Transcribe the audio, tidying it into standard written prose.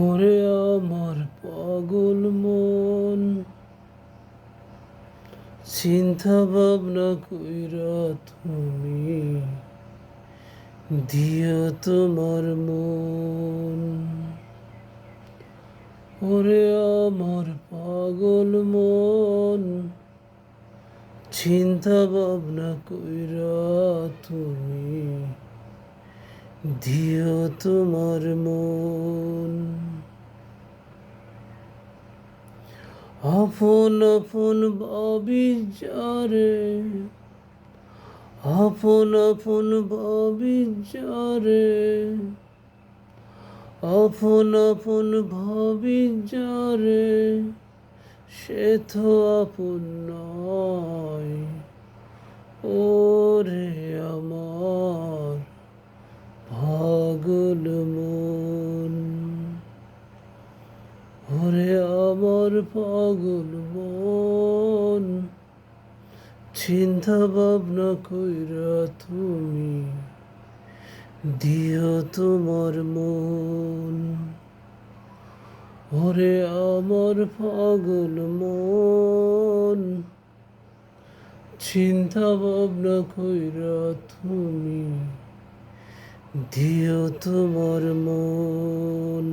ওরে আমার পাগল মন, চিন্তা ভাবনা কইরা তুমি দিও তোমার মন। ওরে আমার পাগল মন, চিন্তা ভাবনা কইরা তুমি দিও তোমার মন। আপন আপন ভাবি যারে, আপন আপন ভাবি যারে, আপন আপন ভাবি যারে, সে তো আপন নয়। ওরে আমার পাগল মন, ওরে আমার পাগল মন, চিন্তা ভাবনা কইরা তুমি দিও তোমার মন। ওরে আমার পাগল মন, চিন্তা ভাবনা কইরা তুমি দিও তোমার মন।